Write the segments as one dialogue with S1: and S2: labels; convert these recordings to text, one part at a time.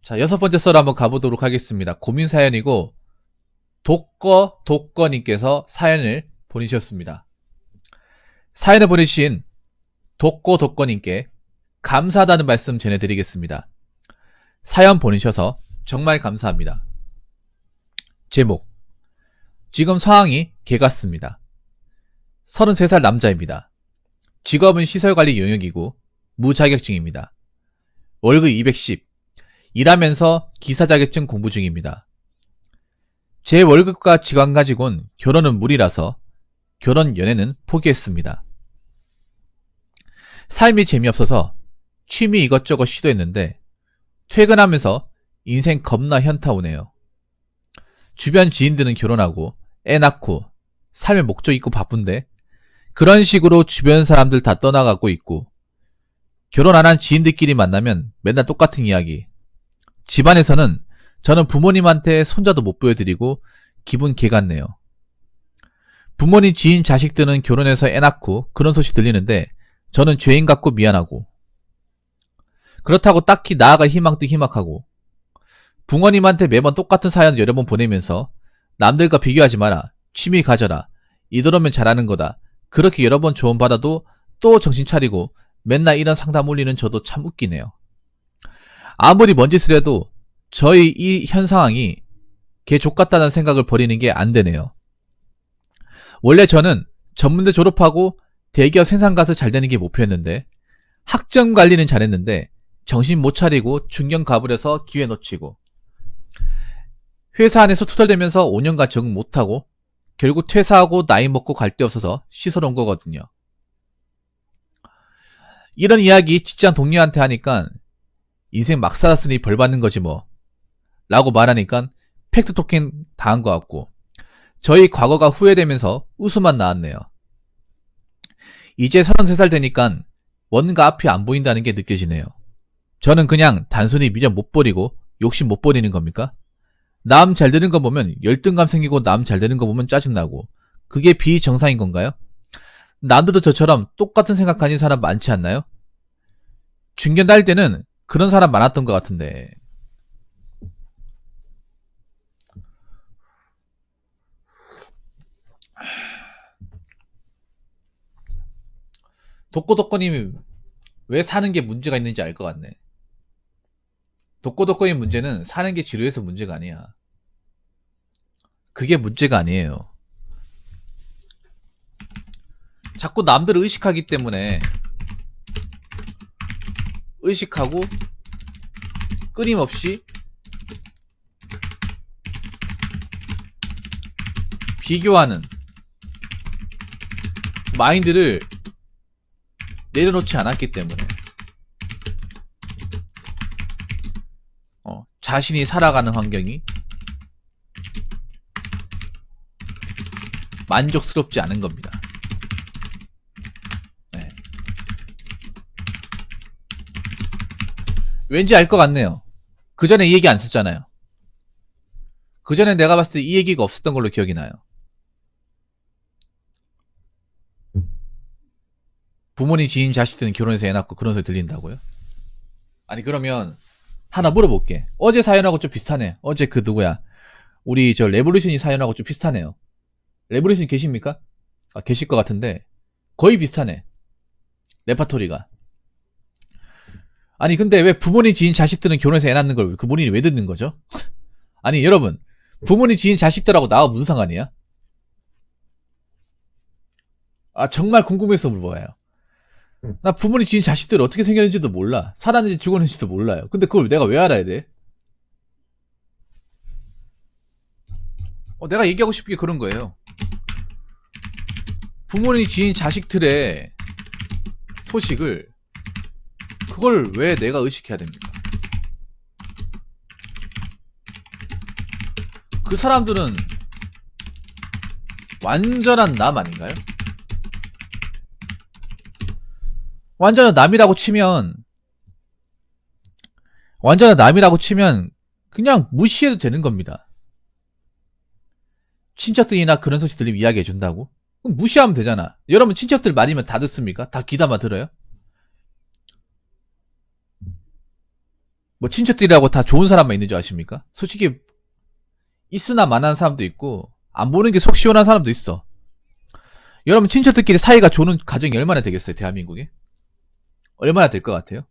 S1: 자, 6번째 썰 한번 가보도록 하겠습니다. 고민 사연이고 독거님께서 사연을 보내주셨습니다. 사연을 보내주신 독거님께 감사하다는 말씀 전해드리겠습니다. 사연 보내셔서 정말 감사합니다. 제목, 지금 상황이 개 같습니다. 33살 남자입니다. 직업은 시설관리 영역이고 무자격증입니다. 월급 210, 일하면서 기사 자격증 공부 중입니다. 제 월급과 직관 가지고는 결혼은 무리라서 결혼 연애는 포기했습니다. 삶이 재미없어서 취미 이것저것 시도했는데 퇴근하면서 인생 겁나 현타 오네요. 주변 지인들은 결혼하고 애 낳고 삶의 목적 있고 바쁜데 그런 식으로 주변 사람들 다 떠나가고 있고, 결혼 안 한 지인들끼리 만나면 맨날 똑같은 이야기. 집안에서는 저는 부모님한테 손자도 못 보여드리고 기분 개 같네요. 부모님 지인 자식들은 결혼해서 애 낳고 그런 소식 들리는데 저는 죄인 같고 미안하고, 그렇다고 딱히 나아갈 희망도 희망하고, 부모님한테 매번 똑같은 사연 여러 번 보내면서 남들과 비교하지 마라, 취미 가져라, 이대로면 잘하는 거다, 그렇게 여러 번 조언받아도 또 정신 차리고 맨날 이런 상담 올리는 저도 참 웃기네요. 아무리 뭔 짓을 해도 저희 이 현 상황이 개 족같다는 생각을 버리는 게 안 되네요. 원래 저는 전문대 졸업하고 대기업 생산 가서 잘 되는 게 목표였는데 학점 관리는 잘했는데 정신 못 차리고 중견 가버려서 기회 놓치고, 회사 안에서 투덜대면서 5년간 적응 못하고 결국 퇴사하고 나이 먹고 갈 데 없어서 시설 온 거거든요. 이런 이야기 직장 동료한테 하니까 인생 막 살았으니 벌 받는 거지 뭐 라고 말하니까 팩트 토킹 당한 것 같고, 저희 과거가 후회되면서 웃음만 나왔네요. 이제 33살 되니까 뭔가 앞이 안 보인다는 게 느껴지네요. 저는 그냥 단순히 미련 못 버리고 욕심 못 버리는 겁니까? 남 잘 되는 거 보면 열등감 생기고 남 잘 되는 거 보면 짜증나고, 그게 비정상인 건가요? 남들도 저처럼 똑같은 생각 가진 사람 많지 않나요? 중견 다닐 때는 그런 사람 많았던 것 같은데. 독고독고님이 왜 사는 게 문제가 있는지 알 것 같네. 독고독고의 문제는 사는 게 지루해서 문제가 아니야. 그게 문제가 아니에요. 자꾸 남들을 의식하기 때문에 의식하고 끊임없이 비교하는 마인드를 내려놓지 않았기 때문에 자신이 살아가는 환경이 만족스럽지 않은 겁니다. 네. 왠지 알 것 같네요. 그 전에 이 얘기 안 썼잖아요. 그 전에 내가 봤을 때 이 얘기가 없었던 걸로 기억이 나요. 부모님 지인 자식들은 결혼해서 애 낳고 그런 소리 들린다고요? 아니 그러면 하나 물어볼게. 어제 사연하고 좀 비슷하네. 어제 그 누구야, 우리 저 레볼루션이 사연하고 좀 비슷하네요. 레볼루션 계십니까? 아, 계실 것 같은데 거의 비슷하네, 레파토리가. 아니 근데 왜 부모님 지인 자식들은 결혼해서 애 낳는 걸 그 본인이 왜 듣는 거죠? 아니 여러분, 부모님 지인 자식들하고 나와 무슨 상관이야? 아 정말 궁금해서 물어봐요. 나 부모님 지인 자식들 어떻게 생겼는지도 몰라. 살았는지 죽었는지도 몰라요. 근데 그걸 내가 왜 알아야 돼? 내가 얘기하고 싶은 게 그런 거예요. 부모님 지인 자식들의 소식을, 그걸 왜 내가 의식해야 됩니까? 그 사람들은 완전한 남 아닌가요? 완전한 남이라고 치면 그냥 무시해도 되는 겁니다. 친척들이나 그런 소식 들리면 이야기해 준다고? 그럼 무시하면 되잖아. 여러분 친척들 말이면 다 듣습니까? 다 귀담아 들어요? 뭐 친척들이라고 다 좋은 사람만 있는 줄 아십니까? 솔직히 있으나 마나한 사람도 있고 안 보는 게 속 시원한 사람도 있어. 여러분 친척들끼리 사이가 좋은 가정이 얼마나 되겠어요? 대한민국에? 얼마나 될 것 같아요?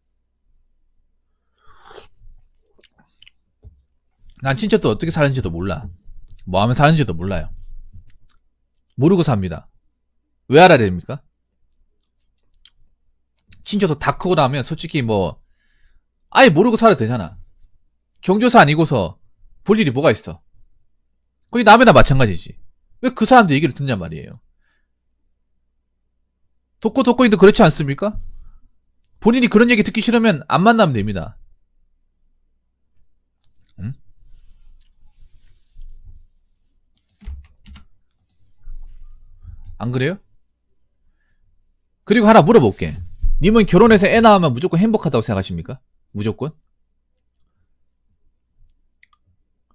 S1: 난 친척들 어떻게 사는지도 몰라. 뭐 하면 사는지도 몰라요. 모르고 삽니다. 왜 알아야 됩니까? 친척도 다 크고 나면 솔직히 뭐 아예 모르고 살아도 되잖아. 경조사 아니고서 볼 일이 뭐가 있어. 거기 남이나 마찬가지지. 왜 그 사람들 얘기를 듣냔 말이에요. 독거독거인도 그렇지 않습니까? 본인이 그런 얘기 듣기 싫으면 안 만나면 됩니다. 응? 안 그래요? 그리고 하나 물어볼게. 님은 결혼해서 애 낳으면 무조건 행복하다고 생각하십니까? 무조건?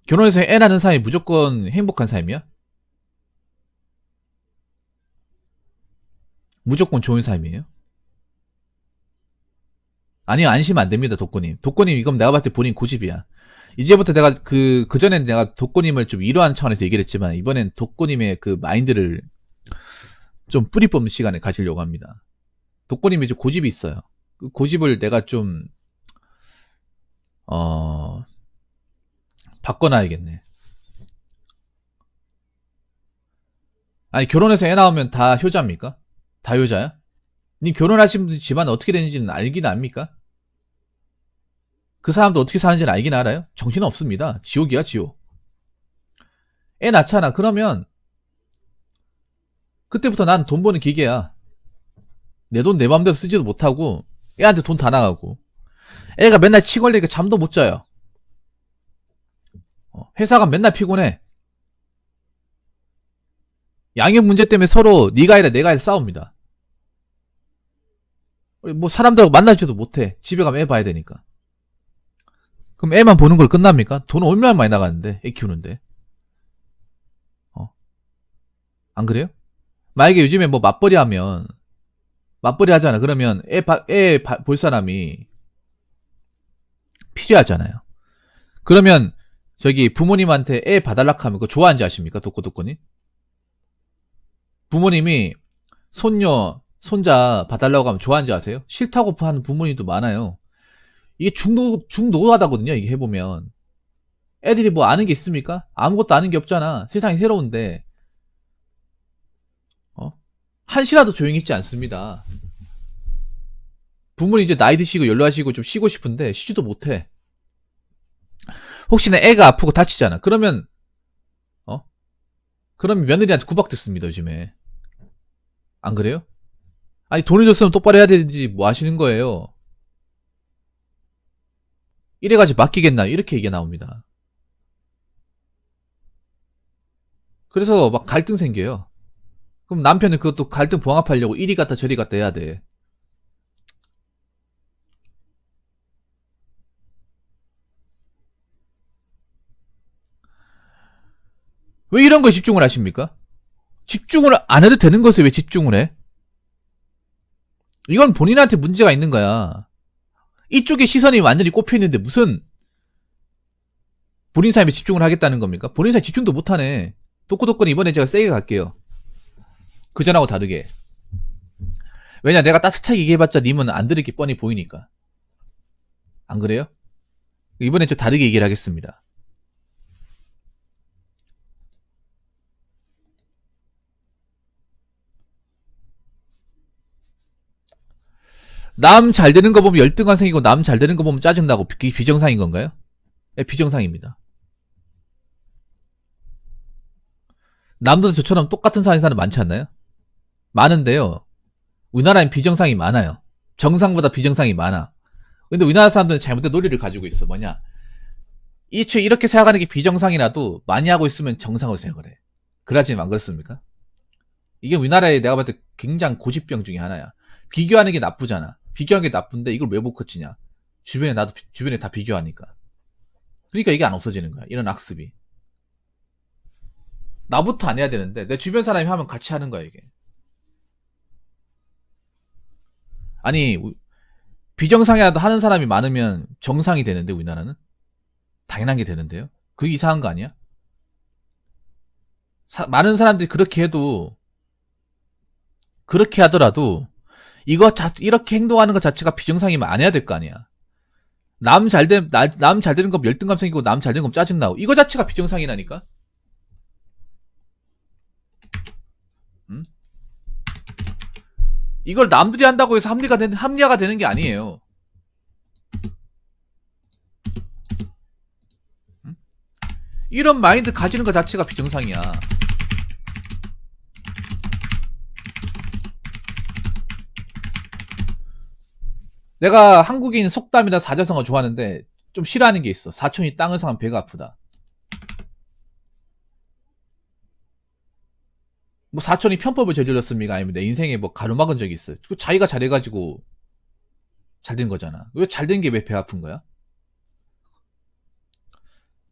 S1: 결혼해서 애 낳는 사람이 무조건 행복한 삶이야? 무조건 좋은 삶이에요? 아니요, 안심은 안 됩니다, 독고님. 독고님, 이건 내가 봤을 때 본인 고집이야. 이제부터 내가 그전엔 내가 독고님을 좀 위로하는 차원에서 얘기를 했지만, 이번엔 독고님의 그 마인드를 좀 뿌리 뽑는 시간을 가지려고 합니다. 독고님이 좀 고집이 있어요. 그 고집을 내가 좀, 바꿔놔야겠네. 아니, 결혼해서 애 낳으면 다 효자입니까? 다 효자야? 님 결혼하신 분 집안 어떻게 되는지는 알긴 압니까? 그 사람도 어떻게 사는지는 알긴 알아요? 정신은 없습니다. 지옥이야, 지옥. 애 낳잖아. 그러면 그때부터 난 돈 버는 기계야. 내 돈 내 맘대로 쓰지도 못하고 애한테 돈 다 나가고 애가 맨날 치 걸리니까 잠도 못 자요. 회사가 맨날 피곤해. 양육 문제 때문에 서로 네가 아니라 내가 아니라 싸웁니다. 뭐 사람들하고 만나지도 못해. 집에 가면 애 봐야 되니까. 그럼 애만 보는 걸 끝납니까? 돈 얼마나 많이 나가는데 애 키우는데. 안 그래요? 만약에 요즘에 뭐 맞벌이 하면 맞벌이 하잖아. 그러면 애 볼 사람이 필요하잖아요. 그러면 저기 부모님한테 애 봐달라 하면 그거 좋아하는지 아십니까? 독고독고니? 부모님이 손녀, 손자 봐달라고 하면 좋아하는지 아세요? 싫다고 하는 부모님도 많아요. 이게 중노하다거든요. 이게 해보면. 애들이 뭐 아는 게 있습니까? 아무것도 아는 게 없잖아. 세상이 새로운데. 한시라도 조용히 있지 않습니다. 부모님 이제 나이 드시고 연로하시고 좀 쉬고 싶은데 쉬지도 못해. 혹시나 애가 아프고 다치잖아. 그러면 그러면 며느리한테 구박듣습니다. 요즘에. 안 그래요? 아니 돈을 줬으면 똑바로 해야 되는지 뭐 하시는 거예요? 이래가지고 맡기겠나 이렇게 얘기가 나옵니다. 그래서 막 갈등 생겨요. 그럼 남편은 그것도 갈등 봉합하려고 이리 갔다 저리 갔다 해야 돼. 왜 이런 거에 집중을 하십니까? 집중을 안 해도 되는 것에 왜 집중을 해? 이건 본인한테 문제가 있는 거야. 이쪽에 시선이 완전히 꼽혀 있는데 무슨 본인 삶에 집중을 하겠다는 겁니까? 본인 삶에 집중도 못하네. 독고독고는 이번에 제가 세게 갈게요. 그전하고 다르게. 왜냐 내가 따뜻하게 얘기해봤자 님은 안 들을 게 뻔히 보이니까. 안 그래요? 이번엔 좀 다르게 얘기를 하겠습니다. 남 잘 되는 거 보면 열등감생기고 남 잘 되는 거 보면 짜증나고 비정상인 건가요? 네, 비정상입니다. 남들도 저처럼 똑같은 사는 사람 많지 않나요? 많은데요. 우리나라엔 비정상이 많아요. 정상보다 비정상이 많아. 근데 우리나라 사람들은 잘못된 논리를 가지고 있어. 뭐냐? 이렇게 생각하는 게 비정상이라도 많이 하고 있으면 정상으로 생각을 해. 그러지는 안 그렇습니까? 이게 우리나라에 내가 봤을 때 굉장히 고집병 중에 하나야. 비교하는 게 나쁘잖아. 비교하는 게 나쁜데 이걸 왜 못 고치냐? 주변에 다 비교하니까. 그러니까 이게 안 없어지는 거야. 이런 악습이. 나부터 안 해야 되는데 내 주변 사람이 하면 같이 하는 거야 이게. 아니 비정상이라도 하는 사람이 많으면 정상이 되는데 우리나라는 당연한 게 되는데요. 그게 이상한 거 아니야? 많은 사람들이 그렇게 해도 그렇게 하더라도 이렇게 행동하는 것 자체가 비정상이면 안 해야 될 거 아니야. 남 잘 되는 거 열등감 생기고 남 잘 되는 거 짜증나고 이거 자체가 비정상이라니까. 응? 이걸 남들이 한다고 해서 합리화가 되는 게 아니에요. 응? 이런 마인드 가지는 것 자체가 비정상이야. 내가 한국인 속담이나 사자성어 좋아하는데 좀 싫어하는 게 있어. 사촌이 땅을 상하면 배가 아프다. 뭐 사촌이 편법을 저질렀습니까? 아니면 내 인생에 뭐 가로막은 적이 있어요. 자기가 잘해가지고 잘 된 거잖아. 왜 잘 된 게 왜 배 아픈 거야?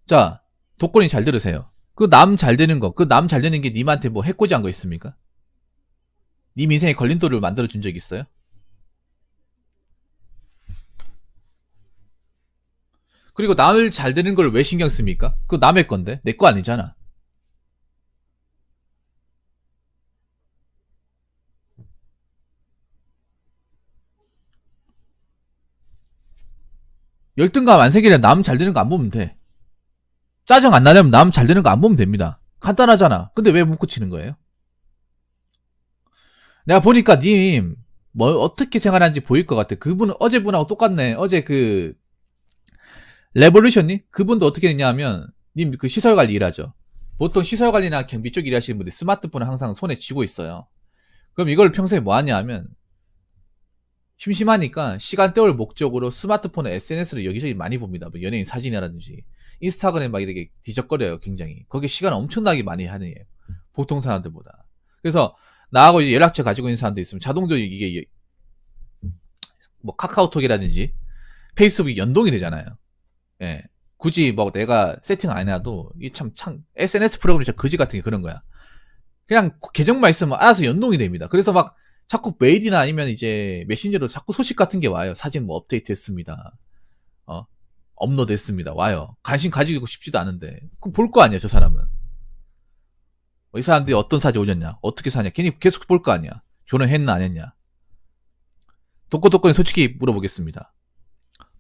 S1: 자, 독거니 잘 들으세요. 그 남 잘 되는 거, 그 남 잘 되는 게 님한테 뭐 해코지한 거 있습니까? 님 인생에 걸림돌을 만들어 준 적 있어요? 그리고 남을 잘 되는 걸 왜 신경 씁니까? 그거 남의 건데 내 거 아니잖아. 열등감 안 생기려면 남 잘 되는 거 안 보면 돼. 짜증 안 나려면 남 잘 되는 거 안 보면 됩니다. 간단하잖아. 근데 왜 묻고치는 거예요? 내가 보니까 님 뭐 어떻게 생활하는지 보일 것 같아. 그분은 어제 분하고 똑같네. 어제 그 레볼루션님 그분도 어떻게 했냐면 님 그 시설 관리 일하죠. 보통 시설 관리나 경비 쪽 일하시는 분들 스마트폰을 항상 손에 쥐고 있어요. 그럼 이걸 평소에 뭐 하냐 하면 심심하니까 시간 때울 목적으로 스마트폰에 SNS를 여기저기 많이 봅니다. 뭐 연예인 사진이라든지 인스타그램 막 이렇게 뒤적거려요. 굉장히 거기에 시간 엄청나게 많이 하는 애예요. 보통 사람들보다. 그래서 나하고 이제 연락처 가지고 있는 사람도 있으면 자동적으로 이게 뭐 카카오톡이라든지 페이스북이 연동이 되잖아요. 예. 굳이 뭐 내가 세팅 안 해놔도 이 참 SNS 프로그램이 진짜 거지 같은 게 그런 거야. 그냥 계정만 있으면 알아서 연동이 됩니다. 그래서 막 자꾸 메일이나 아니면 이제 메신저로 자꾸 소식 같은 게 와요. 사진 뭐 업데이트 했습니다. 업로드 했습니다. 와요. 관심 가지고 싶지도 않은데. 그럼 볼 거 아니야, 저 사람은. 이 사람들이 어떤 사진 올렸냐, 어떻게 사냐, 괜히 계속 볼 거 아니야. 결혼했나 안 했냐. 독고독고님 솔직히 물어보겠습니다.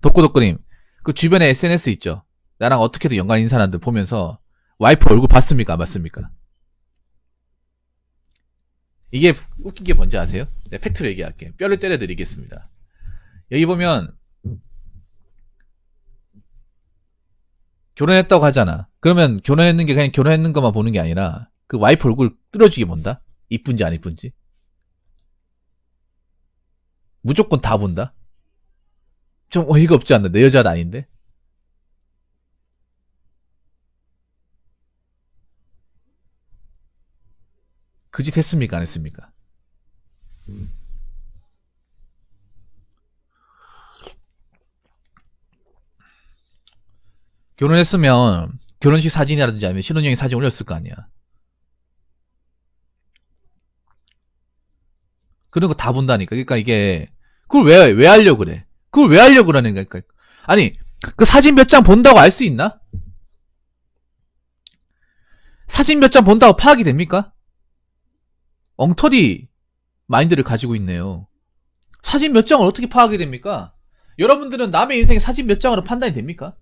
S1: 독고독고님, 그 주변에 SNS 있죠? 나랑 어떻게든 연관 있는 사람들 보면서 와이프 얼굴 봤습니까? 안 봤습니까? 이게 웃긴 게 뭔지 아세요? 내가 팩트로 얘기할게. 뼈를 때려드리겠습니다. 여기 보면 결혼했다고 하잖아. 그러면 결혼했는 게 그냥 결혼했는 것만 보는 게 아니라 그 와이프 얼굴 뚫어주게 본다? 이쁜지 안 이쁜지? 무조건 다 본다? 좀 어이가 없지 않나? 내 여자도 아닌데? 그 짓 했습니까? 안 했습니까? 결혼했으면 결혼식 사진이라든지 아니면 신혼여행 사진 올렸을 거 아니야. 그런 거 다 본다니까. 그러니까 이게 그걸 왜 하려고 그래? 그걸 왜 하려고 그러는 거야? 그러니까 아니 그 사진 몇 장 본다고 알 수 있나? 사진 몇 장 본다고 파악이 됩니까? 엉터리 마인드를 가지고 있네요. 사진 몇 장을 어떻게 파악이 됩니까? 여러분들은 남의 인생의 사진 몇 장으로 판단이 됩니까?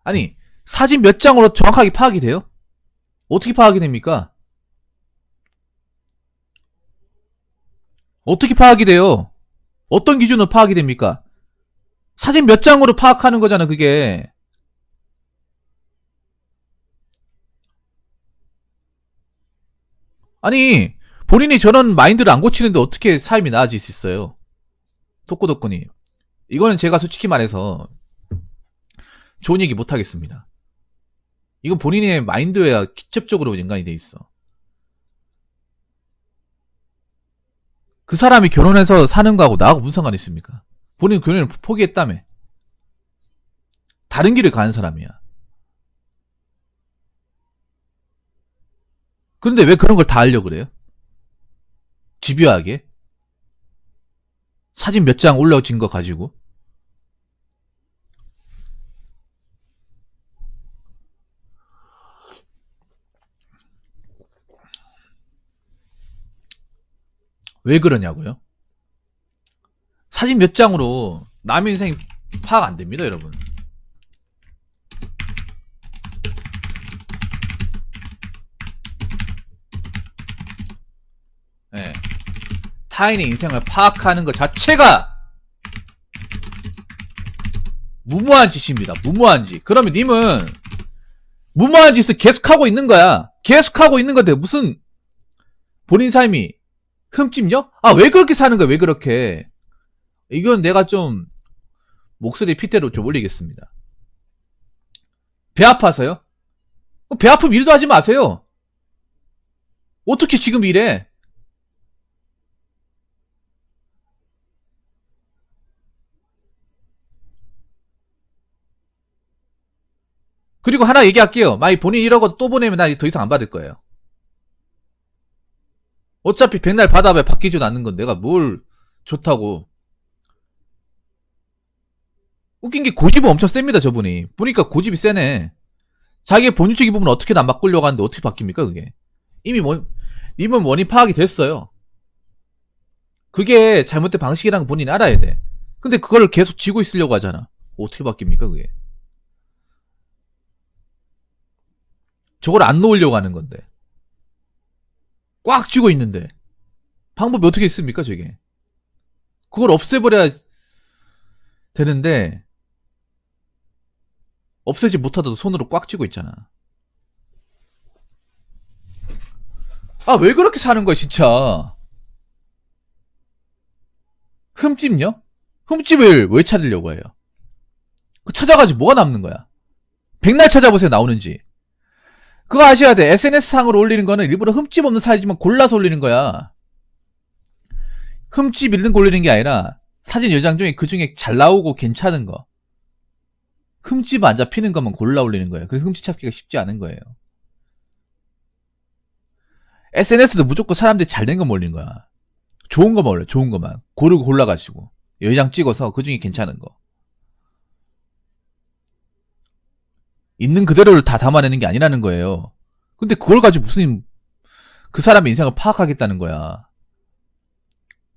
S1: 아니 사진 몇 장으로 정확하게 파악이 돼요? 어떻게 파악이 됩니까? 어떻게 파악이 돼요? 어떤 기준으로 파악이 됩니까? 사진 몇 장으로 파악하는 거잖아, 그게. 아니, 본인이 저런 마인드를 안 고치는데 어떻게 삶이 나아질 수 있어요? 독고독고님. 이거는 제가 솔직히 말해서 좋은 얘기 못 하겠습니다. 이건 본인의 마인드에 직접적으로 연관이 돼 있어. 그 사람이 결혼해서 사는 거하고 나하고 무슨 상관이 있습니까? 본인 결혼을 포기했다며. 다른 길을 가는 사람이야. 그런데 왜 그런 걸 다 하려고 그래요? 집요하게 사진 몇 장 올려진 거 가지고. 왜 그러냐고요? 사진 몇 장으로 남의 인생 파악 안 됩니다, 여러분. 네. 타인의 인생을 파악하는 것 자체가 무모한 짓입니다. 무모한 짓. 그러면 님은 무모한 짓을 계속하고 있는 거야. 계속하고 있는 건데 무슨 본인 삶이 흠집요? 아, 왜 그렇게 사는 거야? 왜 그렇게? 이건 내가 좀 목소리 핏대로 좀 올리겠습니다. 배 아파서요? 배 아프면 일도 하지 마세요. 어떻게 지금 이래? 그리고 하나 얘기할게요. 만약 본인이 이러고 또 보내면 나 더 이상 안 받을 거예요. 어차피 백날 받아봐야 바뀌지도 않는 건 내가 뭘 좋다고. 웃긴 게 고집은 엄청 셉니다, 저분이. 보니까 고집이 세네. 자기의 본질적인 부분을 어떻게든 안 바꾸려고 하는데 어떻게 바뀝니까, 그게? 이미 님은 원인 파악이 됐어요. 그게 잘못된 방식이라는 거 본인이 알아야 돼. 근데 그걸 계속 쥐고 있으려고 하잖아. 어떻게 바뀝니까, 그게? 저걸 안 놓으려고 하는 건데. 꽉 쥐고 있는데. 방법이 어떻게 있습니까, 저게? 그걸 없애버려야 되는데, 없애지 못하다도 손으로 꽉 쥐고 있잖아. 아, 왜 그렇게 사는 거야, 진짜? 흠집요? 흠집을 왜 찾으려고 해요? 그 찾아가지고 뭐가 남는 거야? 백날 찾아보세요, 나오는지. 그거 아셔야 돼. SNS상으로 올리는 거는 일부러 흠집 없는 사진만 골라서 올리는 거야. 흠집 있는 거 올리는 게 아니라 사진 10장 중에 그 중에 잘 나오고 괜찮은 거. 흠집 안 잡히는 것만 골라 올리는 거예요. 그래서 흠집 찾기가 쉽지 않은 거예요. SNS도 무조건 사람들이 잘 된 거만 올리는 거야. 좋은 거만 올려. 좋은 거만. 고르고 골라가지고 10장 찍어서 그 중에 괜찮은 거. 있는 그대로를 다 담아내는 게 아니라는 거예요. 근데 그걸 가지고 무슨 그 사람의 인생을 파악하겠다는 거야.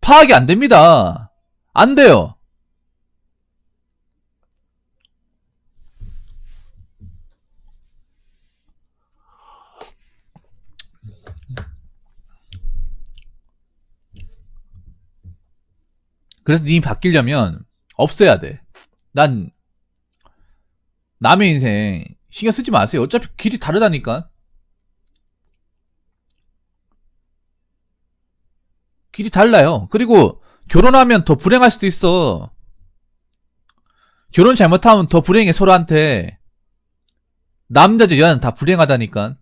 S1: 파악이 안 됩니다. 안 돼요. 그래서 님이 바뀌려면 없애야 돼. 난 남의 인생 신경 쓰지 마세요. 어차피 길이 다르다니까. 길이 달라요. 그리고 결혼하면 더 불행할 수도 있어. 결혼 잘못하면 더 불행해, 서로한테. 남자죠, 여자는 다 불행하다니까.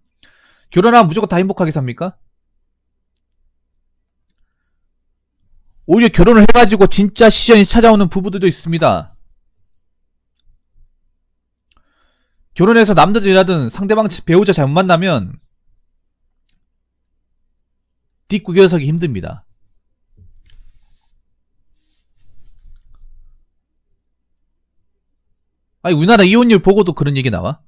S1: 결혼하면 무조건 다 행복하게 삽니까? 오히려 결혼을 해가지고 진짜 시련이 찾아오는 부부들도 있습니다. 결혼해서 남자든 여자든 상대방 배우자 잘못 만나면 뒷구겨서기 힘듭니다. 아니, 우리나라 이혼율 보고도 그런 얘기 나와?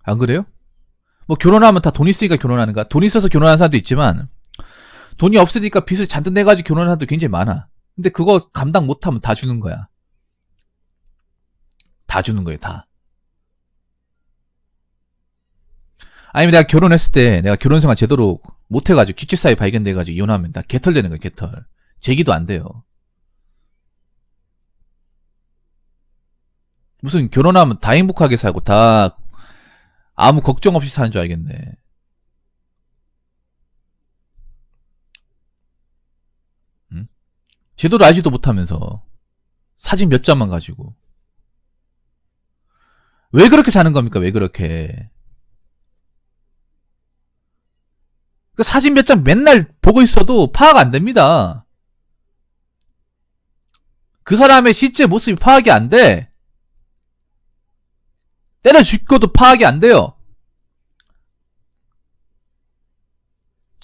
S1: 안 그래요? 뭐 결혼하면 다 돈 있으니까 결혼하는가? 돈 있어서 결혼하는 사람도 있지만 돈이 없으니까 빚을 잔뜩 내가지고 결혼하는 사람도 굉장히 많아. 근데 그거 감당 못하면 다 주는 거야. 다 주는 거예요, 다. 아니면 내가 결혼했을 때 내가 결혼생활 제대로 못해가지고 기취사에 발견돼가지고 이혼하면 나 개털되는 거야, 개털. 제기도 안 돼요. 무슨 결혼하면 다 행복하게 살고 다 아무 걱정 없이 사는 줄 알겠네. 응? 제대로 알지도 못하면서 사진 몇 장만 가지고 왜 그렇게 사는 겁니까? 왜 그렇게? 그 사진 몇 장 맨날 보고 있어도 파악 안 됩니다. 그 사람의 실제 모습이 파악이 안 돼. 때려 죽고도 파악이 안 돼요.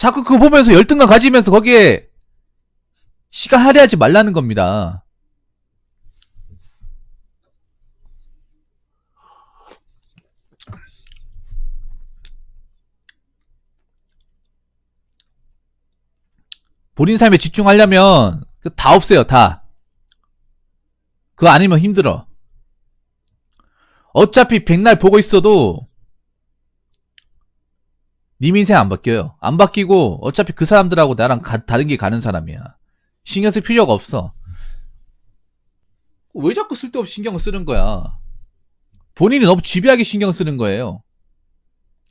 S1: 자꾸 그거 보면서 열등감 가지면서 거기에 시간 할애하지 말라는 겁니다. 본인 삶에 집중하려면 다 없어요. 다. 그거 아니면 힘들어. 어차피 백날 보고 있어도 님 인생 안 바뀌어요. 안 바뀌고 어차피 그 사람들하고 나랑 다른 길 가는 사람이야. 신경 쓸 필요가 없어. 왜 자꾸 쓸데없이 신경을 쓰는 거야? 본인이 너무 집요하게 신경 쓰는 거예요.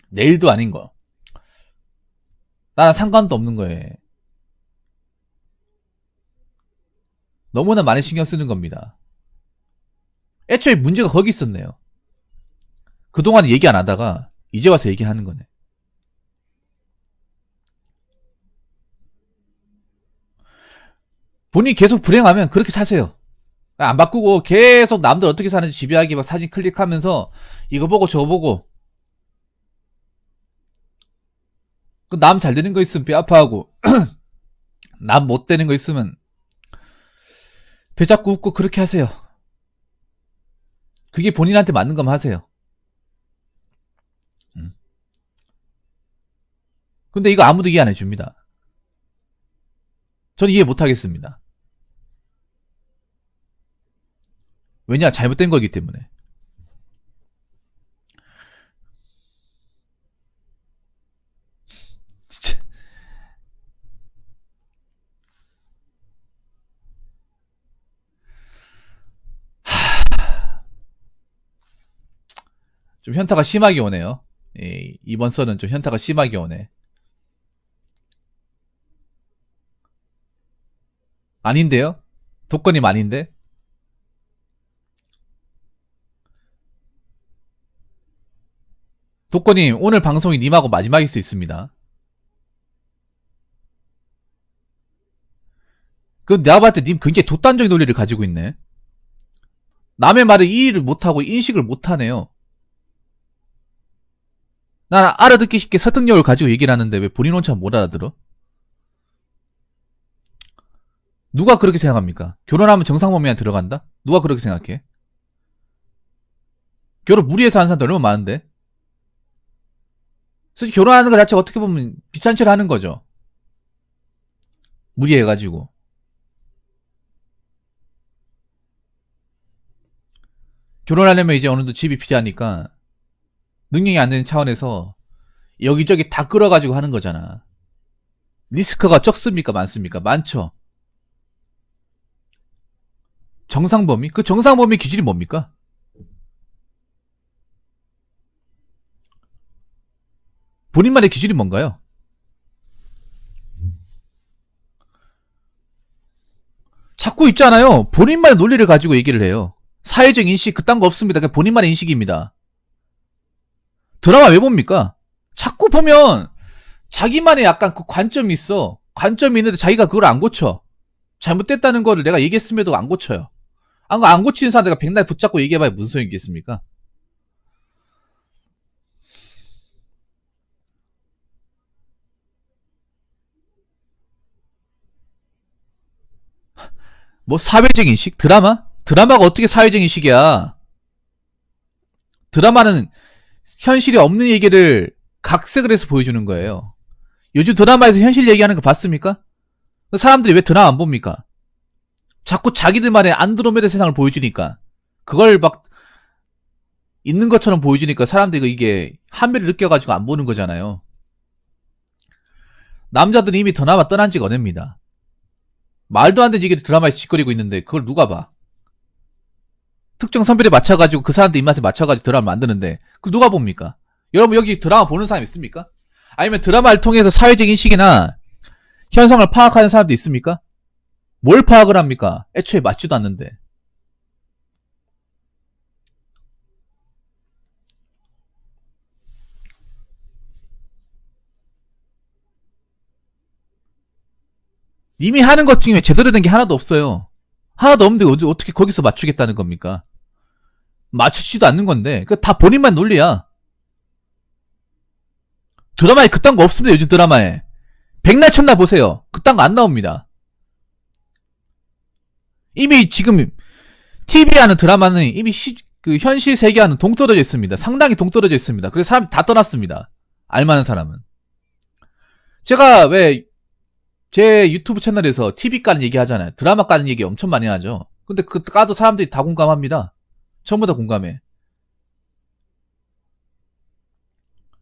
S1: 내일도 아닌 거. 나랑 상관도 없는 거예요. 너무나 많이 신경 쓰는 겁니다. 애초에 문제가 거기 있었네요. 그동안 얘기 안 하다가 이제 와서 얘기하는 거네. 본인이 계속 불행하면 그렇게 사세요. 안 바꾸고 계속 남들 어떻게 사는지 집요하게 막 사진 클릭하면서 이거 보고 저거 보고 남 잘 되는 거 있으면 배 아파하고 남 못 되는 거 있으면 배 잡고 웃고 그렇게 하세요. 그게 본인한테 맞는 거면 하세요. 근데 이거 아무도 이해 안 해줍니다. 전 이해 못 하겠습니다. 왜냐? 잘못된 거기 때문에. 진짜. 좀 현타가 심하게 오네요. 이번 썰은 좀 현타가 심하게 오네. 아닌데요? 독거님 아닌데? 독거님 오늘 방송이 님하고 마지막일 수 있습니다. 그 내가 봤을 때 님 굉장히 독단적인 논리를 가지고 있네. 남의 말을 이해를 못하고 인식을 못하네요. 난 알아듣기 쉽게 설득력을 가지고 얘기를 하는데 왜 본인 혼자 못 알아들어? 누가 그렇게 생각합니까? 결혼하면 정상범위에 들어간다? 누가 그렇게 생각해? 결혼 무리해서 하는 사람도 얼마나 많은데? 솔직히 결혼하는 것 자체가 어떻게 보면 비싼 척을 하는 거죠. 무리해가지고. 결혼하려면 이제 어느 정도 집이 필요하니까 능력이 안 되는 차원에서 여기저기 다 끌어가지고 하는 거잖아. 리스크가 적습니까? 많습니까? 많죠. 정상범위? 그 정상범위 기준이 뭡니까? 본인만의 기준이 뭔가요? 자꾸 있잖아요. 본인만의 논리를 가지고 얘기를 해요. 사회적 인식 그딴 거 없습니다. 그냥 본인만의 인식입니다. 드라마 왜 봅니까? 자꾸 보면 자기만의 약간 그 관점이 있어. 관점이 있는데 자기가 그걸 안 고쳐. 잘못됐다는 거를 내가 얘기했음에도 안 고쳐요. 안 고치는 사람 내가 백날 붙잡고 얘기해봐야 무슨 소용이겠습니까? 뭐 사회적 인식? 드라마? 드라마가 어떻게 사회적 인식이야? 드라마는 현실이 없는 얘기를 각색을 해서 보여주는 거예요. 요즘 드라마에서 현실 얘기하는 거 봤습니까? 사람들이 왜 드라마 안 봅니까? 자꾸 자기들만의 안드로메다 세상을 보여주니까 그걸 막 있는 것처럼 보여주니까 사람들이 이게 한미를 느껴가지고 안 보는 거잖아요. 남자들은 이미 드라마 떠난 지가 오래입니다. 말도 안 되는 얘기를 드라마에서 짓거리고 있는데 그걸 누가 봐? 특정 선별에 맞춰가지고 그 사람들 입맛에 맞춰가지고 드라마 만드는데 그걸 누가 봅니까? 여러분 여기 드라마 보는 사람 있습니까? 아니면 드라마를 통해서 사회적 인식이나 현상을 파악하는 사람도 있습니까? 뭘 파악을 합니까? 애초에 맞지도 않는데. 이미 하는 것 중에 제대로 된 게 하나도 없어요. 하나도 없는데 어떻게 거기서 맞추겠다는 겁니까? 맞추지도 않는 건데 그 다 본인만 논리야. 드라마에 그딴 거 없습니다. 요즘 드라마에. 백날 천날 보세요. 그딴 거 안 나옵니다. 이미 지금 TV에 하는 드라마는 이미 그 현실 세계와는 동떨어져 있습니다. 상당히 동떨어져 있습니다. 그래서 사람이 다 떠났습니다. 알만한 사람은. 제가 왜 제 유튜브 채널에서 TV 까는 얘기 하잖아요. 드라마 까는 얘기 엄청 많이 하죠. 근데 그 까도 사람들이 다 공감합니다. 전부 다 공감해.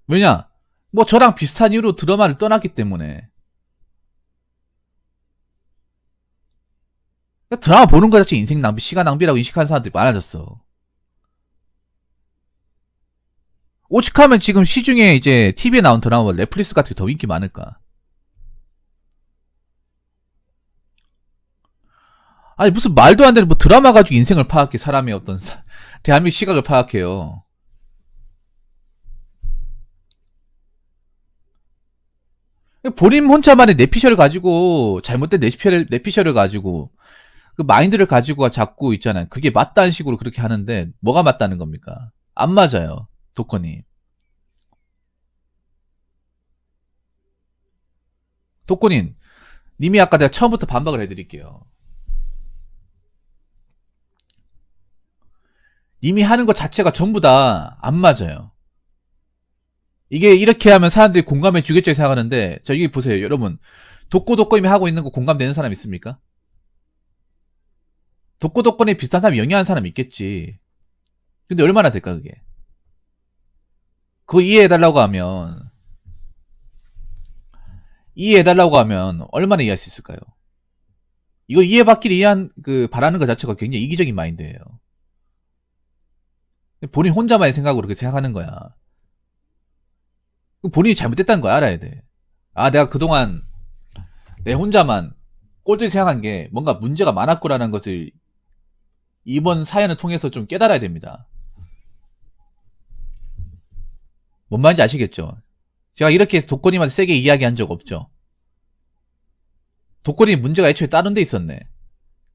S1: 왜냐? 뭐 저랑 비슷한 이유로 드라마를 떠났기 때문에. 드라마 보는 거 자체 인생 낭비, 시간 낭비라고 인식하는 사람들이 많아졌어. 오죽하면 지금 시중에 이제 TV에 나온 드라마, 넷플릭스 같은 게 더 인기 많을까? 아니 무슨 말도 안 되는 뭐 드라마 가지고 인생을 파악해. 사람의 어떤 대한민국 시각을 파악해요. 본인 혼자만의 내피셜을 가지고 잘못된 내피셜을 가지고 그 마인드를 가지고 자꾸 있잖아요. 그게 맞다는 식으로 그렇게 하는데 뭐가 맞다는 겁니까? 안 맞아요. 도건이. 도건인 님이 아까 내가 처음부터 반박을 해드릴게요. 님이 하는 것 자체가 전부 다 안 맞아요. 이게 이렇게 하면 사람들이 공감해 주겠죠 생각하는데 자 여기 보세요. 여러분 독고독건님이 하고 있는 거 공감되는 사람 있습니까? 독고독건에 비슷한 사람 영위하는 사람 있겠지. 근데 얼마나 될까 그게? 그거 이해해달라고 하면 얼마나 이해할 수 있을까요? 이거 이해받기를 바라는 것 자체가 굉장히 이기적인 마인드예요. 본인 혼자만의 생각으로 그렇게 생각하는 거야. 본인이 잘못됐다는 거 알아야 돼. 아, 내가 그동안 내 혼자만 꼴뚜기 생각한 게 뭔가 문제가 많았구라는 것을 이번 사연을 통해서 좀 깨달아야 됩니다. 뭔 말인지 아시겠죠? 제가 이렇게 해서 독거님한테 세게 이야기한 적 없죠. 독거님 문제가 애초에 다른 데 있었네.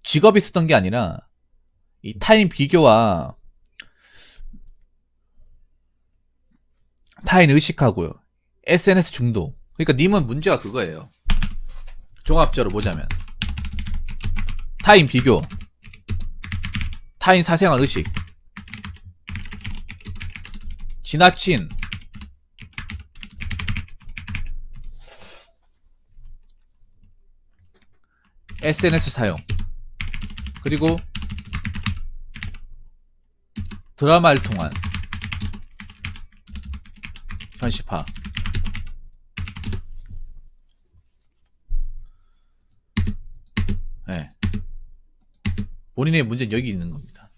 S1: 직업이 있었던 게 아니라 이 타인 비교와 타인 의식하고요. SNS 중독. 그러니까 님은 문제가 그거예요. 종합적으로 보자면 타인 비교, 타인 사생활 의식, 지나친 SNS 사용, 그리고 드라마를 통한 현실화. 네. 본인의 문제는 여기 있는 겁니다.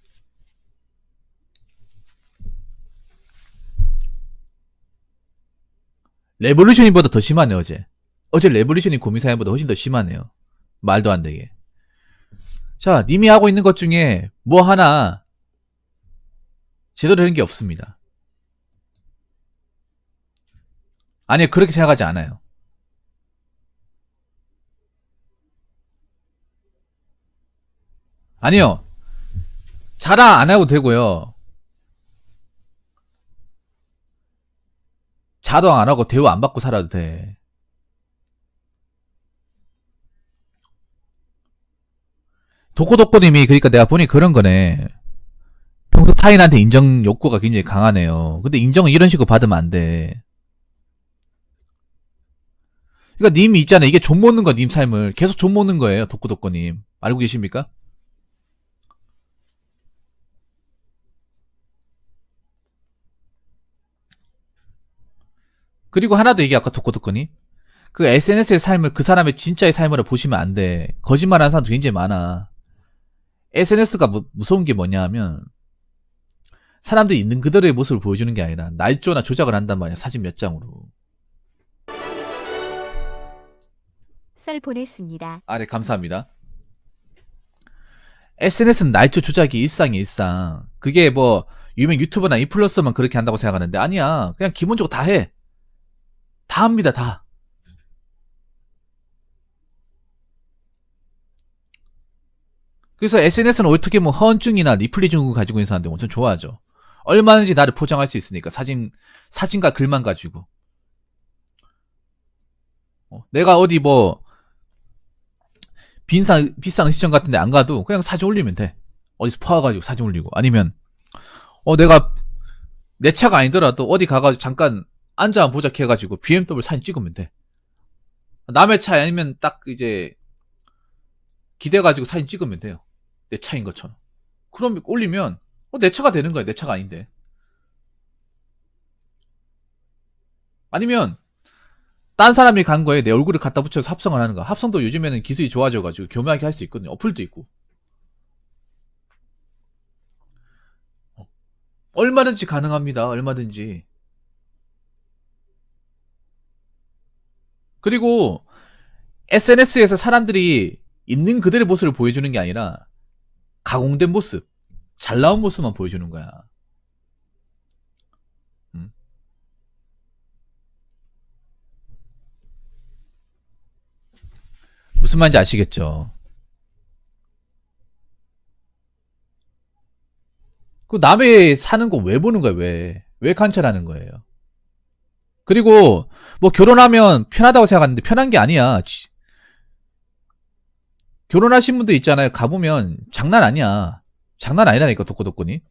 S1: 레볼루션이보다 더 심하네. 어제 레볼루션이 고민 사연보다 훨씬 더 심하네요. 말도 안 되게. 자, 님이 하고 있는 것 중에 뭐 하나 제대로 되는 게 없습니다. 아니요, 그렇게 생각하지 않아요. 아니요, 자랑 안 해도 되고요. 자랑 안 하고 대우 안 받고 살아도 돼. 도코도코님이 그러니까 내가 보니 그런 거네. 평소 타인한테 인정 욕구가 굉장히 강하네요. 근데 인정은 이런 식으로 받으면 안 돼. 그러니까 님이 있잖아요. 이게 존먹는 거 님 삶을 계속 존먹는 거예요. 도코도코님 알고 계십니까? 그리고 하나 더 얘기 아까 도코도코님 그 SNS의 삶을 그 사람의 진짜의 삶으로 보시면 안 돼. 거짓말하는 사람도 굉장히 많아. SNS가 무서운 게 뭐냐 하면 사람들이 있는 그대로의 모습을 보여주는 게 아니라 날조나 조작을 한단 말이야. 사진 몇 장으로.
S2: 썰 보냈습니다.
S1: 아, 네, 감사합니다. SNS는 날조 조작이 일상이 일상. 그게 뭐 유명 유튜버나 인플루언서만 그렇게 한다고 생각하는데 아니야. 그냥 기본적으로 다 해. 다 합니다. 다. 그래서 SNS는 어떻게 뭐 허언증이나 리플리 증후군 가지고 있는 사람들 엄청 좋아하죠. 얼마든지 나를 포장할 수 있으니까 사진과 글만 가지고 내가 어디 뭐 비싼 시청 같은 데 안 가도 그냥 사진 올리면 돼. 어디서 퍼와가지고 사진 올리고. 아니면 내가 내 차가 아니더라도 어디 가가지고 잠깐 앉아 보자 해가지고 BMW 사진 찍으면 돼. 남의 차 아니면 딱 이제 기대가지고 사진 찍으면 돼요. 내 차인 것처럼. 그럼 올리면 내 차가 되는 거야. 내 차가 아닌데. 아니면 딴 사람이 간 거에 내 얼굴을 갖다 붙여서 합성을 하는 거야. 합성도 요즘에는 기술이 좋아져가지고 교묘하게 할 수 있거든요. 어플도 있고. 얼마든지 가능합니다. 얼마든지. 그리고 SNS에서 사람들이 있는 그대의 모습을 보여주는 게 아니라 가공된 모습, 잘 나온 모습만 보여주는 거야. 무슨 말인지 아시겠죠? 그 남의 사는 거 왜 보는 거야, 왜? 왜 관찰하는 거예요? 그리고 뭐 결혼하면 편하다고 생각하는데 편한 게 아니야. 결혼하신 분들 있잖아요. 가보면 장난 아니야. 장난 아니라니까, 독고독고니.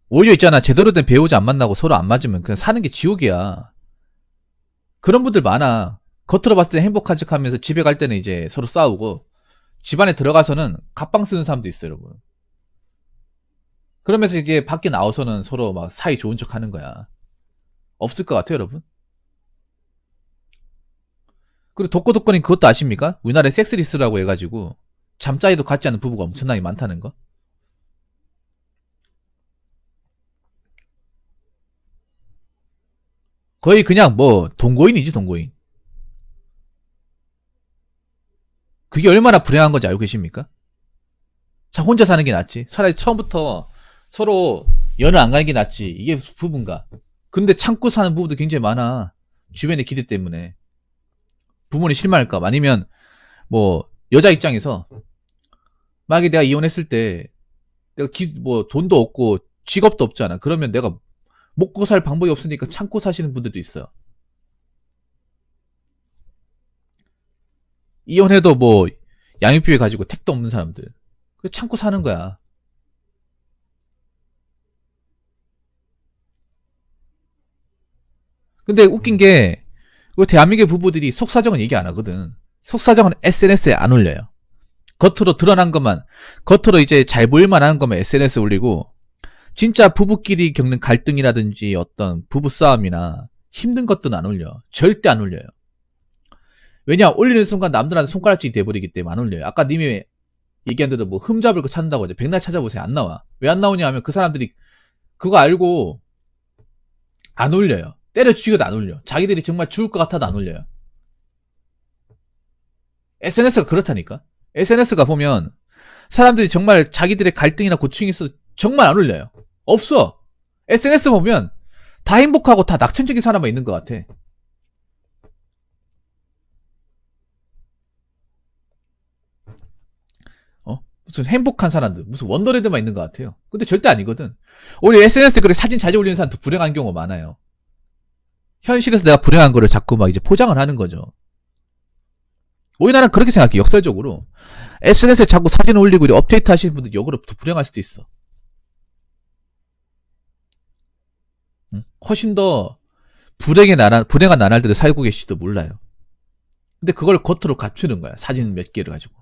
S1: 오히려 있잖아. 제대로 된 배우자 안 만나고 서로 안 맞으면 그냥 사는 게 지옥이야. 그런 분들 많아. 겉으로 봤을 때 행복한 척 하면서 집에 갈 때는 이제 서로 싸우고 집안에 들어가서는 갑방 쓰는 사람도 있어요, 여러분. 그러면서 이게 밖에 나와서는 서로 막 사이 좋은 척 하는 거야. 없을 것 같아요, 여러분. 그리고 독고독고님 그것도 아십니까? 우리나라에 섹스리스라고 해가지고 잠자리도 같지 않은 부부가 엄청나게 많다는 거. 거의 그냥 뭐 동거인이지, 동거인. 그게 얼마나 불행한 건지 알고 계십니까? 자, 혼자 사는 게 낫지. 차라리 처음부터 서로 연을 안 가는 게 낫지. 이게 부부인가? 근데 참고 사는 부부도 굉장히 많아. 주변의 기대 때문에. 부모님 실망할까 봐. 아니면 뭐 여자 입장에서 만약에 내가 이혼했을 때 내가 뭐 돈도 없고 직업도 없잖아. 그러면 내가 먹고 살 방법이 없으니까 참고 사시는 분들도 있어요. 이혼해도 뭐 양육비에 가지고 택도 없는 사람들. 그 참고 사는 거야. 근데 웃긴 게 대한민국의 부부들이 속사정은 얘기 안 하거든. 속사정은 SNS에 안 올려요. 겉으로 드러난 것만, 겉으로 이제 잘 보일만 하는 것만 SNS에 올리고, 진짜 부부끼리 겪는 갈등이라든지 어떤 부부싸움이나 힘든 것들은 안 올려. 절대 안 올려요. 왜냐, 올리는 순간 남들한테 손가락질이 돼버리기 때문에 안 올려요. 아까 님이 얘기한 대로 뭐 흠잡을 거 찾는다고 하죠. 백날 찾아보세요. 안 나와. 왜 안 나오냐 하면 그 사람들이 그거 알고 안 올려요. 때려 죽여도 안 올려. 자기들이 정말 죽을 것 같아도 안 올려요. SNS가 그렇다니까. SNS가 보면 사람들이 정말 자기들의 갈등이나 고충이 있어서 정말 안 올려요. 없어. SNS 보면 다 행복하고 다 낙천적인 사람만 있는 것 같아. 무슨 행복한 사람들, 무슨 원더랜드만 있는 것 같아요. 근데 절대 아니거든. 오히려 SNS에 그렇게 사진 자주 올리는 사람 더 불행한 경우가 많아요. 현실에서 내가 불행한 거를 자꾸 막 이제 포장을 하는 거죠. 오히려 나는 그렇게 생각해, 역설적으로. SNS에 자꾸 사진 올리고 업데이트 하시는 분들 역으로 더 불행할 수도 있어. 훨씬 더 불행한 나날들을 살고 계시지도 몰라요. 근데 그걸 겉으로 갖추는 거야. 사진 몇 개를 가지고.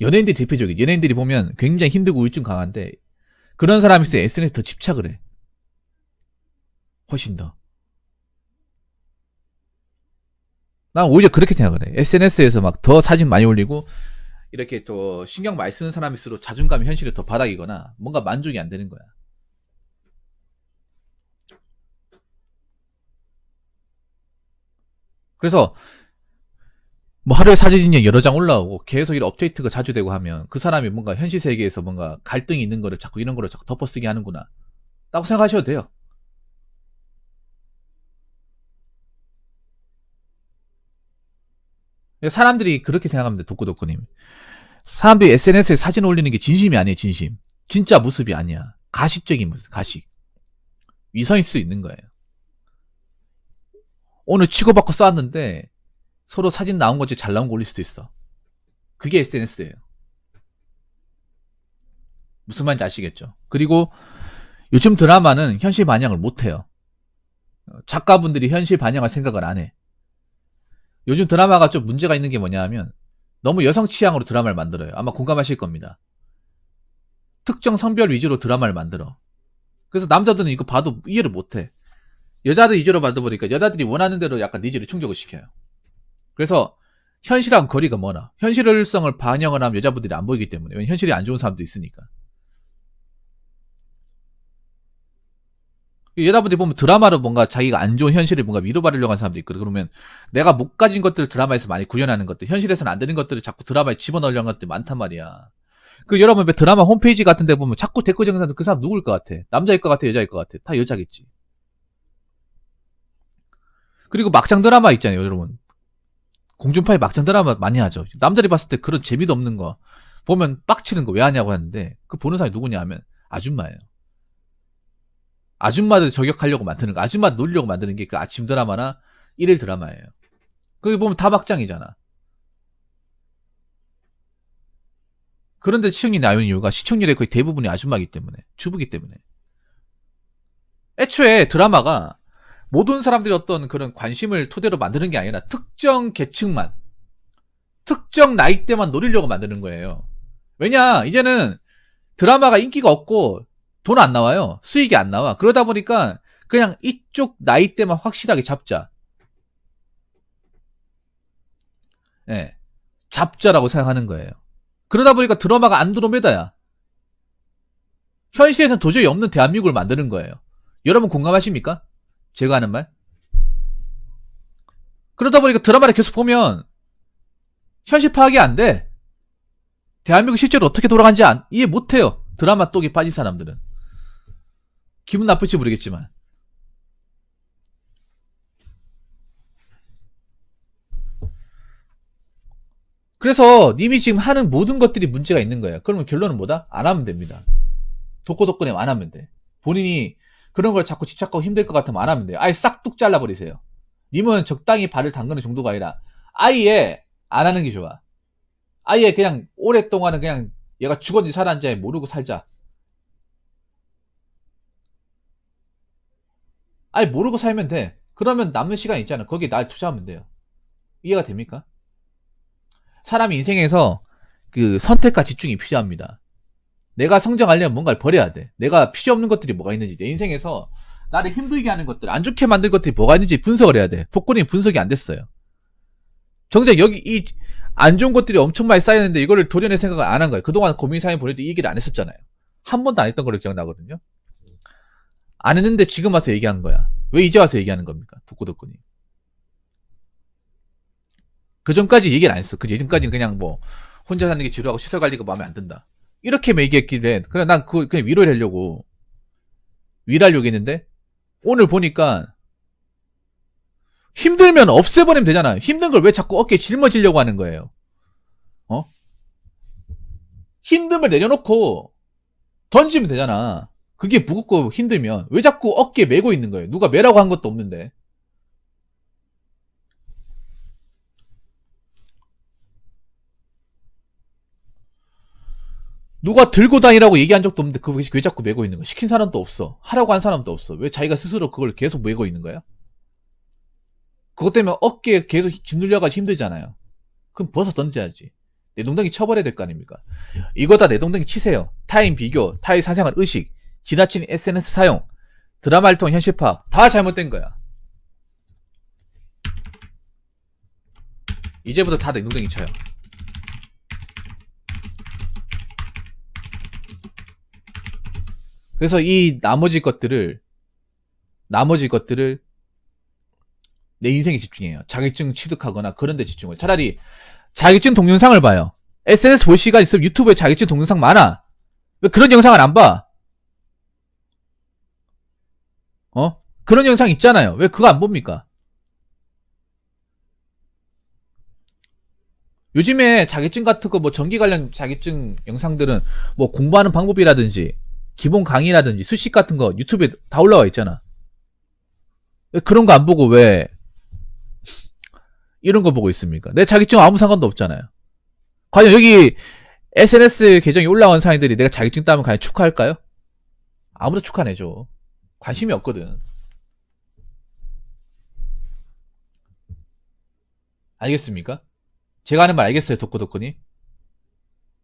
S1: 연예인들이 대표적이에요. 연예인들이 보면 굉장히 힘들고 우울증 강한데 그런 사람이 있어요. SNS에 더 집착을 해. 훨씬 더. 난 오히려 그렇게 생각을 해. SNS에서 막 더 사진 많이 올리고 이렇게 또 신경 많이 쓰는 사람일수록 자존감이 현실에 더 바닥이거나 뭔가 만족이 안 되는 거야. 그래서 뭐 하루에 사진이 여러 장 올라오고 계속 이런 업데이트가 자주 되고 하면 그 사람이 뭔가 현실 세계에서 뭔가 갈등이 있는 거를 자꾸 이런 거를 자꾸 덮어쓰기 하는구나 라고 생각하셔도 돼요. 사람들이 그렇게 생각합니다. 독고독고님. 사람들이 SNS에 사진 올리는 게 진심이 아니에요, 진심. 진짜 모습이 아니야. 가식적인 모습, 가식. 위선일 수 있는 거예요. 오늘 치고받고 싸웠는데 서로 사진 나온 거지 잘 나온 거 올릴 수도 있어. 그게 SNS예요. 무슨 말인지 아시겠죠? 그리고 요즘 드라마는 현실 반영을 못해요. 작가분들이 현실 반영할 생각을 안 해. 요즘 드라마가 좀 문제가 있는 게 뭐냐 하면 너무 여성 취향으로 드라마를 만들어요. 아마 공감하실 겁니다. 특정 성별 위주로 드라마를 만들어. 그래서 남자들은 이거 봐도 이해를 못해. 여자들 위주로 만들어보니까 여자들이 원하는 대로 약간 니즈를 충족을 시켜요. 그래서 현실하고 거리가 멀어. 현실성을 반영을 하면 여자분들이 안 보이기 때문에. 왜냐면 현실이 안 좋은 사람도 있으니까. 여자분들이 보면 드라마로 뭔가 자기가 안 좋은 현실을 뭔가 위로받으려고 하는 사람도 있거든. 그러면 내가 못 가진 것들을 드라마에서 많이 구현하는 것들, 현실에서는 안 되는 것들을 자꾸 드라마에 집어넣으려는 것들이 많단 말이야. 그 여러분 왜 드라마 홈페이지 같은 데 보면 자꾸 댓글 적는 사람 그 사람 누구일 것 같아? 남자일 것 같아? 여자일 것 같아? 다 여자겠지. 그리고 막장 드라마 있잖아요, 여러분. 공중파에 막장 드라마 많이 하죠. 남자들이 봤을 때 그런 재미도 없는 거 보면 빡치는 거 왜 하냐고 하는데 그 보는 사람이 누구냐 하면 아줌마예요. 아줌마들 저격하려고 만드는 거, 아줌마들 놀려고 만드는 게 그 아침 드라마나 일일 드라마예요. 거기 보면 다 막장이잖아. 그런데 시청률이 나오는 이유가 시청률의 거의 대부분이 아줌마이기 때문에, 주부기 때문에. 애초에 드라마가 모든 사람들이 어떤 그런 관심을 토대로 만드는 게 아니라 특정 계층만, 특정 나이대만 노리려고 만드는 거예요. 왜냐, 이제는 드라마가 인기가 없고 돈 안 나와요. 수익이 안 나와. 그러다 보니까 그냥 이쪽 나이대만 확실하게 잡자. 예. 잡자라고 생각하는 거예요. 그러다 보니까 드라마가 안드로메다야. 현실에서는 도저히 없는 대한민국을 만드는 거예요. 여러분 공감하십니까? 제가 하는 말? 그러다 보니까 드라마를 계속 보면 현실 파악이 안 돼. 대한민국 실제로 어떻게 돌아가는지 이해 못해요. 드라마 똑이 빠진 사람들은. 기분 나쁠지 모르겠지만. 그래서 님이 지금 하는 모든 것들이 문제가 있는 거예요. 그러면 결론은 뭐다? 안 하면 됩니다. 독고독고내 안 하면 돼. 본인이 그런 걸 자꾸 집착하고 힘들 것 같으면 안 하면 돼요. 아예 싹 뚝 잘라버리세요. 님은 적당히 발을 담그는 정도가 아니라 아예 안 하는 게 좋아. 아예 그냥 오랫동안은 그냥 얘가 죽었는지 살았는지 모르고 살자. 아예 모르고 살면 돼. 그러면 남는 시간 있잖아. 거기에 날 투자하면 돼요. 이해가 됩니까? 사람이 인생에서 그 선택과 집중이 필요합니다. 내가 성장하려면 뭔가를 버려야 돼. 내가 필요 없는 것들이 뭐가 있는지, 내 인생에서 나를 힘들게 하는 것들, 안 좋게 만든 것들이 뭐가 있는지 분석을 해야 돼. 독거는 분석이 안 됐어요. 정작 여기 이 안 좋은 것들이 엄청 많이 쌓였는데 이거를 도려낼 생각을 안 한 거예요. 그동안 고민사연 보내도 이 얘기를 안 했었잖아요. 한 번도 안 했던 걸로 기억나거든요. 안 했는데 지금 와서 얘기한 거야. 왜 이제 와서 얘기하는 겁니까? 독고독고니. 그 전까지 얘기를 안 했어. 그 예전까지는 그냥 뭐 혼자 사는 게 지루하고 시설 관리가 마음에 안 든다. 이렇게 얘기했길래 그래 난 그거 그냥 위로를 하려고 했는데 오늘 보니까 힘들면 없애버리면 되잖아. 힘든 걸 왜 자꾸 어깨에 짊어지려고 하는 거예요? 어? 힘듦을 내려놓고 던지면 되잖아. 그게 무겁고 힘들면 왜 자꾸 어깨에 메고 있는 거예요? 누가 메라고 한 것도 없는데. 누가 들고 다니라고 얘기한 적도 없는데 그거 왜 자꾸 메고 있는 거야? 시킨 사람도 없어. 하라고 한 사람도 없어. 왜 자기가 스스로 그걸 계속 메고 있는 거야? 그것 때문에 어깨에 계속 짓눌려가지고 힘들잖아요. 그럼 벗어 던져야지. 내동댕이 쳐버려야 될 거 아닙니까? 이거 다 내동댕이 치세요. 타인 비교, 타인 사생활 의식, 지나친 SNS 사용, 드라마를 통한 현실 파악 다 잘못된 거야. 이제부터 다 내동댕이 쳐요. 그래서 이 나머지 것들을 내 인생에 집중해요. 자격증 취득하거나 그런 데 집중을. 차라리 자격증 동영상을 봐요. SNS 볼 시간 있으면 유튜브에 자격증 동영상 많아. 왜 그런 영상을 안 봐? 그런 영상 있잖아요. 왜 그거 안 봅니까? 요즘에 자격증 같은 거 뭐 전기 관련 자격증 영상들은 뭐 공부하는 방법이라든지 기본 강의라든지 수식 같은 거 유튜브에 다 올라와 있잖아. 왜 그런 거 안 보고 왜 이런 거 보고 있습니까? 내 자격증 아무 상관도 없잖아요. 과연 여기 SNS 계정에 올라온 사람들이 내가 자격증 따면 과연 축하할까요? 아무도 축하 안 해줘. 관심이 없거든. 알겠습니까? 제가 하는 말 알겠어요, 덕구덕구님?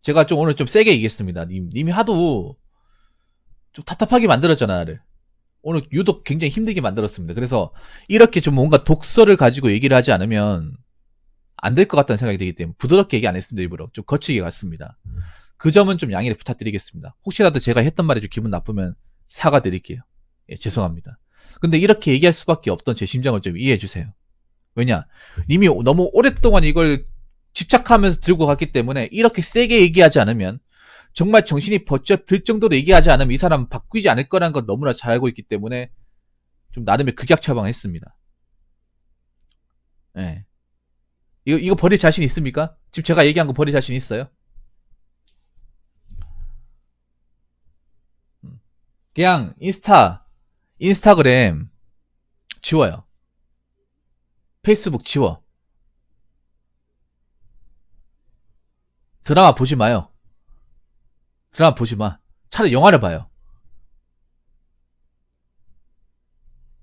S1: 제가 좀 오늘 좀 세게 얘기했습니다. 님이 하도 좀 답답하게 만들었잖아, 나를. 오늘 유독 굉장히 힘들게 만들었습니다. 그래서 이렇게 좀 뭔가 독서를 가지고 얘기를 하지 않으면 안 될 것 같다는 생각이 들기 때문에 부드럽게 얘기 안 했습니다. 일부러 좀 거칠게 갔습니다. 그 점은 좀 양해를 부탁드리겠습니다. 혹시라도 제가 했던 말이 좀 기분 나쁘면 사과드릴게요. 예, 죄송합니다. 근데 이렇게 얘기할 수밖에 없던 제 심정을 좀 이해해 주세요. 왜냐, 이미 너무 오랫동안 이걸 집착하면서 들고 갔기 때문에 이렇게 세게 얘기하지 않으면, 정말 정신이 번쩍 들 정도로 얘기하지 않으면 이 사람 바뀌지 않을 거라는 걸 너무나 잘 알고 있기 때문에 좀 나름의 극약 처방했습니다. 예. 이거 버릴 자신 있습니까? 지금 제가 얘기한 거 버릴 자신 있어요? 그냥 인스타그램 지워요. 페이스북 지워. 드라마 보지 마요. 드라마 보지 마. 차라리 영화를 봐요.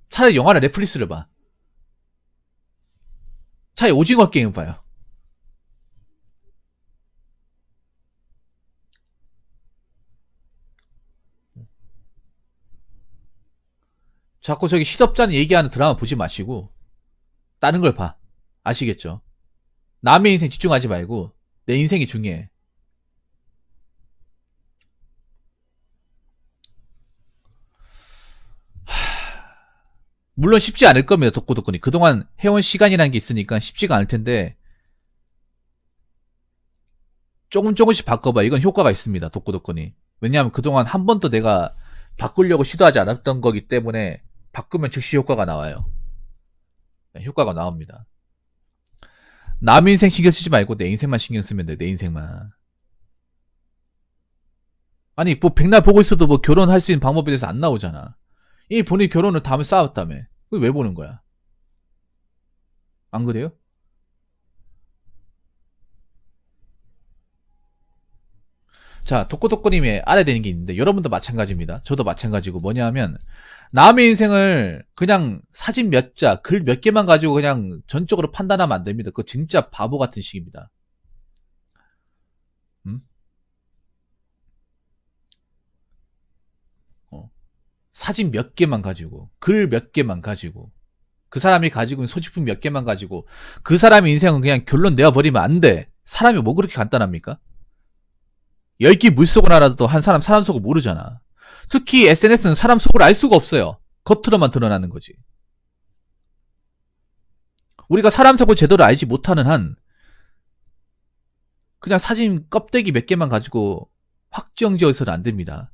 S1: 차라리 영화를 넷플릭스를 봐. 차라리 오징어 게임 봐요. 자꾸 저기 시덥잖은 얘기하는 드라마 보지 마시고 다른 걸 봐. 아시겠죠? 남의 인생 집중하지 말고 내 인생이 중요해. 물론 쉽지 않을 겁니다. 덕구덕구니. 그동안 해온 시간이라는 게 있으니까 쉽지가 않을 텐데 조금씩 바꿔봐. 이건 효과가 있습니다. 덕구덕구니. 왜냐하면 그동안 한 번도 내가 바꾸려고 시도하지 않았던 거기 때문에 바꾸면 즉시 효과가 나와요. 효과가 나옵니다. 남 인생 신경 쓰지 말고 내 인생만 신경 쓰면 돼. 내 인생만. 아니 뭐 백날 보고 있어도 뭐 결혼할 수 있는 방법에 대해서 안 나오잖아. 이 본인이 결혼을 다음에 싸웠다며. 그걸 왜 보는 거야? 안 그래요? 자, 덕구덕구님이 알아야 되는 게 있는데 여러분도 마찬가지입니다. 저도 마찬가지고 뭐냐 하면 남의 인생을 그냥 사진 몇 자, 글 몇 개만 가지고 그냥 전적으로 판단하면 안 됩니다. 그거 진짜 바보 같은 식입니다. 음? 어. 사진 몇 개만 가지고, 글 몇 개만 가지고, 그 사람이 가지고 있는 소지품 몇 개만 가지고 그 사람의 인생은 그냥 결론 내어버리면 안 돼. 사람이 뭐 그렇게 간단합니까? 10개 물속을 알아도 한 사람 속을 모르잖아. 특히 SNS는 사람 속을 알 수가 없어요. 겉으로만 드러나는 거지. 우리가 사람 속을 제대로 알지 못하는 한 그냥 사진 껍데기 몇 개만 가지고 확정 지어서는 안 됩니다.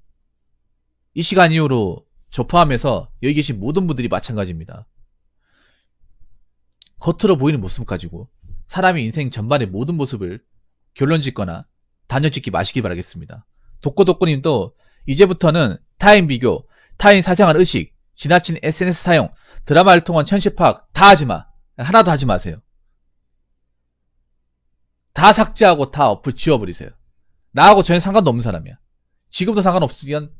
S1: 이 시간 이후로 저 포함해서 여기 계신 모든 분들이 마찬가지입니다. 겉으로 보이는 모습 가지고 사람의 인생 전반의 모든 모습을 결론 짓거나 단정 짓기 마시기 바라겠습니다. 독고독고님도 이제부터는 타인 비교, 타인 사생활 의식, 지나친 SNS 사용, 드라마를 통한 현실 파악 다 하지마. 하나도 하지 마세요. 다 삭제하고 다 어플 지워버리세요. 나하고 전혀 상관도 없는 사람이야. 지금도 상관없으면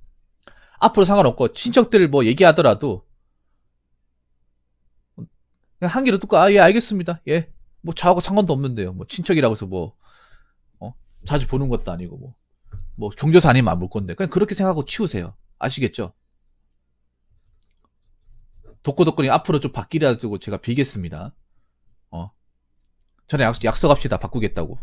S1: 앞으로 상관없고 친척들 뭐 얘기하더라도 그냥 한 귀로 듣고 아 예 알겠습니다. 예 뭐 저하고 상관도 없는데요. 뭐 친척이라고 해서 뭐 자주 보는 것도 아니고 뭐 경조사 아니면 안 볼 건데 그냥 그렇게 생각하고 치우세요. 아시겠죠? 독고독고니 앞으로 좀 바뀌라고 제가 빌겠습니다. 전에 약속합시다. 바꾸겠다고.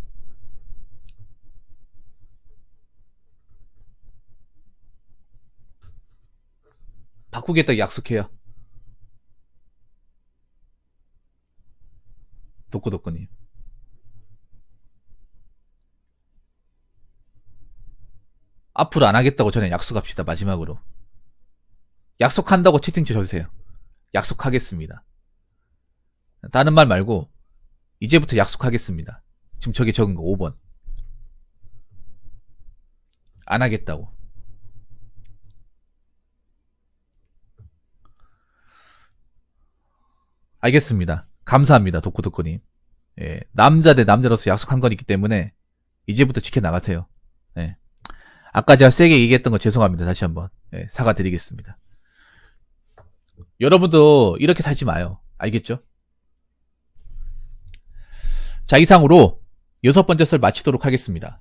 S1: 바꾸겠다고 약속해요. 독고독고님. 앞으로 안 하겠다고 전에 약속합시다. 마지막으로. 약속한다고 채팅쳐 주세요. 약속하겠습니다. 다른 말 말고 이제부터 약속하겠습니다. 지금 저게 적은 거 5번. 안 하겠다고. 알겠습니다. 감사합니다. 도쿠도쿠님. 예, 남자 대 남자로서 약속한 건 있기 때문에 이제부터 지켜나가세요. 예. 아까 제가 세게 얘기했던 거 죄송합니다. 다시 한번 사과드리겠습니다. 여러분도 이렇게 살지 마요. 알겠죠? 자, 이상으로 6번째 썰 마치도록 하겠습니다.